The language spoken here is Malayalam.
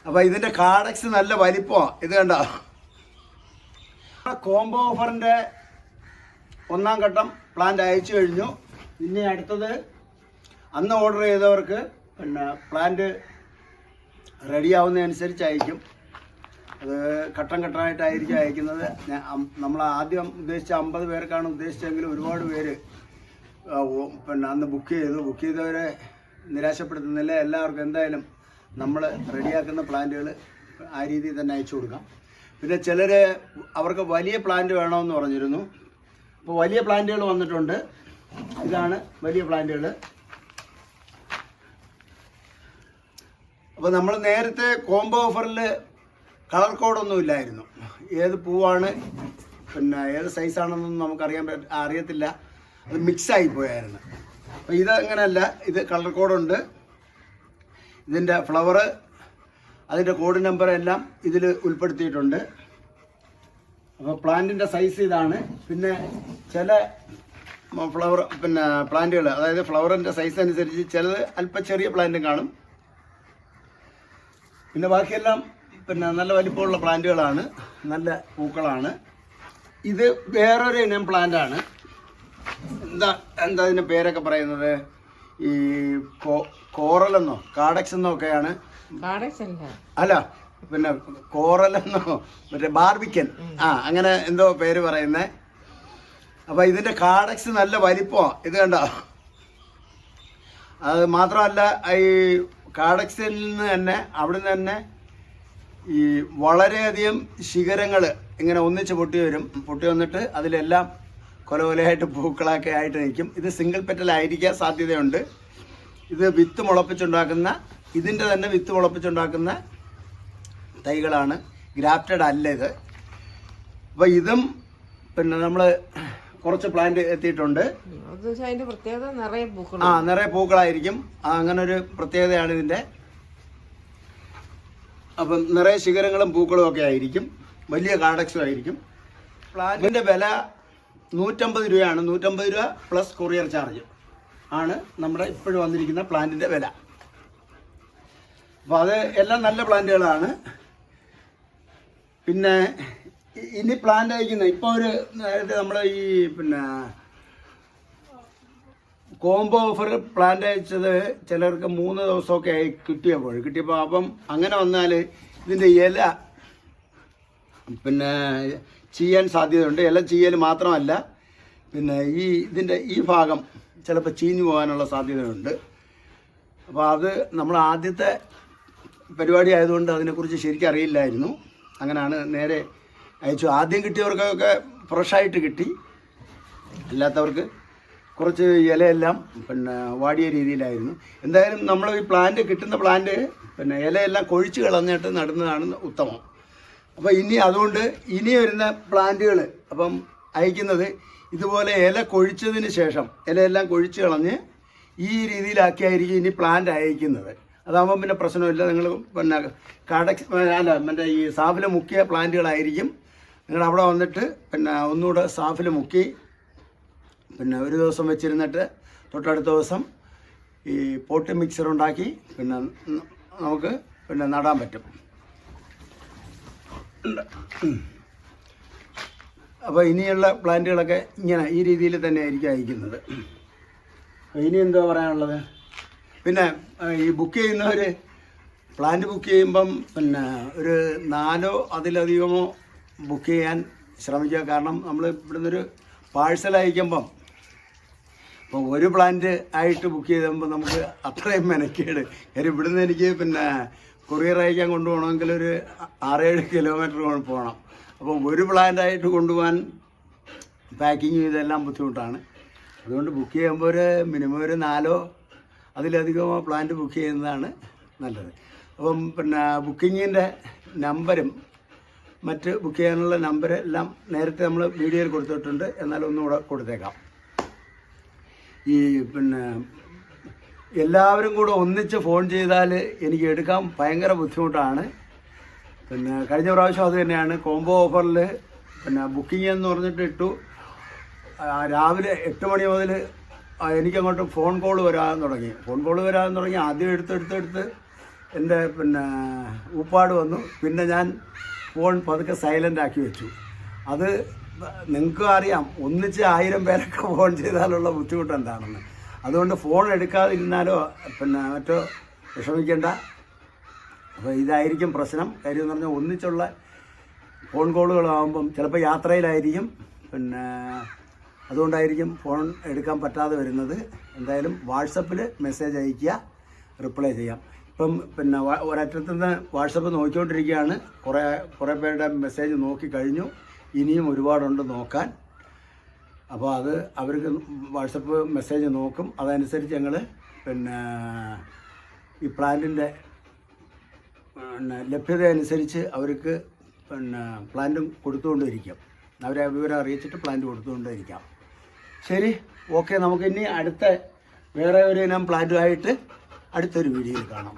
അപ്പോൾ ഇതിൻ്റെ കാഡക്സ് നല്ല വലിപ്പമാണ്. ഇത് കണ്ടോ, കോംബോ ഓഫറിൻ്റെ ഒന്നാം ഘട്ടം പ്ലാന്റ് അയച്ചു കഴിഞ്ഞു. ഇനി അടുത്തത് അന്ന് ഓർഡർ ചെയ്തവർക്ക് പ്ലാന്റ് റെഡിയാവുന്നതനുസരിച്ച് അയക്കും. അത് ഘട്ടം ഘട്ടമായിട്ടായിരിക്കും അയക്കുന്നത്. നമ്മൾ ആദ്യം ഉദ്ദേശിച്ച 50 പേർക്കാണ് ഉദ്ദേശിച്ചെങ്കിൽ ഒരുപാട് പേര് അന്ന് ബുക്ക് ചെയ്തവരെ നിരാശപ്പെടുത്തുന്നില്ല. എല്ലാവർക്കും എന്തായാലും നമ്മൾ റെഡിയാക്കുന്ന പ്ലാന്റുകൾ ആ രീതിയിൽ തന്നെ അയച്ചു കൊടുക്കാം. പിന്നെ ചിലർ അവർക്ക് വലിയ പ്ലാന്റ് വേണമെന്ന് പറഞ്ഞിരുന്നു. അപ്പോൾ വലിയ പ്ലാന്റുകൾ വന്നിട്ടുണ്ട്. ഇതാണ് വലിയ പ്ലാന്റുകൾ. അപ്പോൾ നമ്മൾ നേരത്തെ കോംബോ ഓഫറിൽ കളർ കോഡൊന്നും ഇല്ലായിരുന്നു. ഏത് പൂവാണ് ഏത് സൈസാണെന്നൊന്നും അറിയത്തില്ല. അത് മിക്സായി പോയായിരുന്നു. അപ്പോൾ ഇത് അങ്ങനെയല്ല, ഇത് കളർ കോഡുണ്ട്. ഇതിൻ്റെ ഫ്ലവർ, അതിൻ്റെ കോഡ് നമ്പർ എല്ലാം ഇതിൽ ഉൾപ്പെടുത്തിയിട്ടുണ്ട്. അപ്പോൾ പ്ലാന്റിൻ്റെ സൈസ് ഇതാണ്. പിന്നെ ചില ഫ്ലവർ പ്ലാന്റുകൾ, അതായത് ഫ്ലവറിൻ്റെ സൈസ് അനുസരിച്ച് ചിലത് അല്പം ചെറിയ പ്ലാന്റും കാണും. പിന്നെ ബാക്കിയെല്ലാം നല്ല വലിപ്പമുള്ള പ്ലാന്റുകളാണ്, നല്ല പൂക്കളാണ്. ഇത് വേറൊരു ഇനം പ്ലാന്റാണ്. എന്താ ഇതിൻ്റെ പേരൊക്കെ പറയുന്നത്? ഈ കോറലെന്നോ കാഡക്സ് എന്നോ ഒക്കെയാണ്. അല്ല, കോറലെന്നോ മറ്റേ ബാർബിക്കൻ, അങ്ങനെ എന്തോ പേര് പറയുന്നത്. അപ്പോൾ ഇതിൻ്റെ കാഡക്സ് നല്ല വലിപ്പമാണ്. ഇത് കണ്ടോ. അത് മാത്രമല്ല, ഈ കാഡക്സിൽ നിന്ന് തന്നെ അവിടുന്ന് തന്നെ ഈ വളരെയധികം ശിഖരങ്ങൾ ഇങ്ങനെ ഒന്നിച്ച് പൊട്ടി വന്നിട്ട് അതിലെല്ലാം കൊലകൊലയായിട്ട് പൂക്കളൊക്കെ ആയിട്ട് നിൽക്കും. ഇത് സിംഗിൾ പെറ്റലായിരിക്കാൻ സാധ്യതയുണ്ട്. ഇത് വിത്ത് മുളപ്പിച്ചുണ്ടാക്കുന്ന, ഇതിൻ്റെ തന്നെ വിത്ത് മുളപ്പിച്ചുണ്ടാക്കുന്ന തൈകളാണ്, ഗ്രാഫ്റ്റഡ് അല്ല ഇത്. അപ്പോൾ ഇതും നമ്മൾ കുറച്ച് പ്ലാന്റ് എത്തിയിട്ടുണ്ട്. നിറയെ പൂക്കളായിരിക്കും. അങ്ങനെ ഒരു പ്രത്യേകതയാണ് ഇതിൻ്റെ. അപ്പം നിറയെ ശിഖരങ്ങളും പൂക്കളും ഒക്കെ ആയിരിക്കും. വലിയ കാഡക്സും ആയിരിക്കും. പ്ലാന്റിൻ്റെ വില 150 രൂപയാണ്. 150 രൂപ പ്ലസ് കൊറിയർ ചാർജ് ആണ് നമ്മുടെ ഇപ്പോഴും വന്നിരിക്കുന്ന പ്ലാന്റിൻ്റെ വില. അപ്പോൾ അത് എല്ലാം നല്ല പ്ലാന്റുകളാണ്. പിന്നെ ഇനി പ്ലാന്റ് അയക്കുന്നത് ഇപ്പോൾ നേരത്തെ നമ്മൾ ഈ കോംബോ ഓഫർ പ്ലാന്റ് അയച്ചത് ചിലർക്ക് 3 ദിവസമൊക്കെ ആയി കിട്ടിയപ്പോൾ അപ്പം അങ്ങനെ വന്നാൽ ഇതിൻ്റെ ഇല ചെയ്യാൻ സാധ്യതയുണ്ട്. ഇല ചെയ്യൽ മാത്രമല്ല, ഇതിൻ്റെ ഈ ഭാഗം ചിലപ്പോൾ ചീഞ്ഞു പോകാനുള്ള സാധ്യതയുണ്ട്. അപ്പോൾ അത് നമ്മൾ ആദ്യത്തെ പരിപാടി ആയതുകൊണ്ട് അതിനെക്കുറിച്ച് ശരിക്കും അറിയില്ലായിരുന്നു. അങ്ങനെയാണ് നേരെ അയച്ചു. ആദ്യം കിട്ടിയവർക്കൊക്കെ ഫ്രഷായിട്ട് കിട്ടി. അല്ലാത്തവർക്ക് കുറച്ച് ഇലയെല്ലാം വാടിയ രീതിയിലായിരുന്നു. എന്തായാലും നമ്മൾ ഈ പ്ലാന്റ് കിട്ടുന്ന പ്ലാന്റ് ഇലയെല്ലാം കൊഴിച്ച് കളഞ്ഞിട്ട് നടുന്നതാണ് ഉത്തമം. അപ്പോൾ അതുകൊണ്ട് ഇനി വരുന്ന പ്ലാന്റുകൾ അയക്കുന്നത് ഇതുപോലെ ഇല കൊഴിച്ചതിന് ശേഷം ഇലയെല്ലാം കൊഴിച്ച് കളഞ്ഞ് ഈ രീതിയിലാക്കിയായിരിക്കും ഇനി പ്ലാന്റ് അയക്കുന്നത്. അതാകുമ്പോൾ പ്രശ്നമില്ല. നിങ്ങൾ കാഡക്സ് ഈ സാഫിൽ മുക്കിയ പ്ലാന്റുകളായിരിക്കും. നിങ്ങൾ അവിടെ വന്നിട്ട് ഒന്നുകൂടെ സാഫിൽ മുക്കി ഒരു ദിവസം വെച്ചിരുന്നിട്ട് തൊട്ടടുത്ത ദിവസം ഈ പോട്ട് മിക്സർ ഉണ്ടാക്കി നമുക്ക് നടാൻ പറ്റും. അപ്പോൾ ഇനിയുള്ള പ്ലാന്റുകളൊക്കെ ഇങ്ങനെ ഈ രീതിയിൽ തന്നെ ആയിരിക്കും അയക്കുന്നത്. ഇനി എന്താ പറയാനുള്ളത്? പിന്നെ ഈ ബുക്ക് ചെയ്യുന്നവർ പ്ലാന്റ് ബുക്ക് ചെയ്യുമ്പം ഒരു 4 അതിലധികമോ ബുക്ക് ചെയ്യാൻ ശ്രമിക്കുക. കാരണം നമ്മൾ ഇവിടുന്നൊരു പാഴ്സൽ അയക്കുമ്പം ഇപ്പോൾ ഒരു പ്ലാന്റ് ആയിട്ട് ബുക്ക് ചെയ്തുമ്പോൾ നമുക്ക് അത്രയും മെനക്കേട്. കാര്യം ഇവിടുന്ന് എനിക്ക് കൊറിയർ അയക്കാൻ കൊണ്ടുപോകണമെങ്കിൽ ഒരു 6-7 കിലോമീറ്റർ പോകണം. അപ്പോൾ ഒരു പ്ലാന്റായിട്ട് കൊണ്ടുപോകാൻ പാക്കിങ് ഇതെല്ലാം ബുദ്ധിമുട്ടാണ്. അതുകൊണ്ട് ബുക്ക് ചെയ്യുമ്പോൾ മിനിമം ഒരു 4 അതിലധികമോ പ്ലാന്റ് ബുക്ക് ചെയ്യുന്നതാണ് നല്ലത്. അപ്പം ബുക്കിങ്ങിൻ്റെ നമ്പരും മറ്റ് ബുക്ക് ചെയ്യാനുള്ള നമ്പർ എല്ലാം നേരത്തെ നമ്മൾ വീഡിയോയിൽ കൊടുത്തിട്ടുണ്ട്. എന്നാലും ഒന്നുകൂടെ കൊടുത്തേക്കാം. ഈ എല്ലാവരും കൂടെ ഒന്നിച്ച് ഫോൺ ചെയ്താൽ എനിക്ക് എടുക്കാൻ ഭയങ്കര ബുദ്ധിമുട്ടാണ്. കഴിഞ്ഞ പ്രാവശ്യം അത് തന്നെയാണ്. കോംബോ ഓഫറിൽ ബുക്കിംഗ് എന്ന് പറഞ്ഞിട്ട് ഇട്ടു. രാവിലെ 8 മണി മുതൽ എനിക്കങ്ങോട്ട് ഫോൺ കോൾ വരാൻ തുടങ്ങി. ആദ്യം എടുത്ത് എൻ്റെ പിന്നെ ഊപ്പാട് വന്നു. പിന്നെ ഞാൻ ഫോൺ പതുക്കെ സൈലൻ്റ് ആക്കി വെച്ചു. അത് നിങ്ങൾക്കും അറിയാം, ഒന്നിച്ച് 1000 പേരൊക്കെ ഫോൺ ചെയ്താലുള്ള ബുദ്ധിമുട്ട് എന്താണെന്ന്. അതുകൊണ്ട് ഫോൺ എടുക്കാതിരുന്നാലോ പിന്നെ മറ്റോ വിഷമിക്കേണ്ട. അപ്പോൾ ഇതായിരിക്കും പ്രശ്നം. കാര്യം എന്ന് പറഞ്ഞാൽ ഒന്നിച്ചുള്ള ഫോൺ കോളുകളാകുമ്പം ചിലപ്പോൾ യാത്രയിലായിരിക്കും, പിന്നെ അതുകൊണ്ടായിരിക്കും ഫോൺ എടുക്കാൻ പറ്റാതെ വരുന്നത്. എന്തായാലും വാട്സപ്പിൽ മെസ്സേജ് അയയ്ക്കുക, റിപ്ലൈ ചെയ്യാം. ഇപ്പം പിന്നെ ഒരറ്റത്തു നിന്ന് വാട്സപ്പ് നോക്കിക്കൊണ്ടിരിക്കുകയാണ്. കുറേ പേരുടെ മെസ്സേജ് നോക്കി കഴിഞ്ഞു, ഇനിയും ഒരുപാടുണ്ട് നോക്കാൻ. അപ്പോൾ അത് അവർക്ക് വാട്സപ്പ് മെസ്സേജ് നോക്കും. അതനുസരിച്ച് ഞങ്ങൾ പിന്നെ ഈ പ്ലാന്റിൻ്റെ പിന്നെ ലഭ്യത അനുസരിച്ച് അവർക്ക് പിന്നെ പ്ലാന്റും കൊടുത്തുകൊണ്ടിരിക്കും. അവരെ വിവരം അറിയിച്ചിട്ട് പ്ലാന്റ് കൊടുത്തുകൊണ്ടിരിക്കാം. ശരി, ഓക്കെ. നമുക്കിനി അടുത്ത വേറെ ഒരു ഇനം പ്ലാന്റുമായിട്ട് അടുത്തൊരു വീഡിയോയിൽ കാണാം.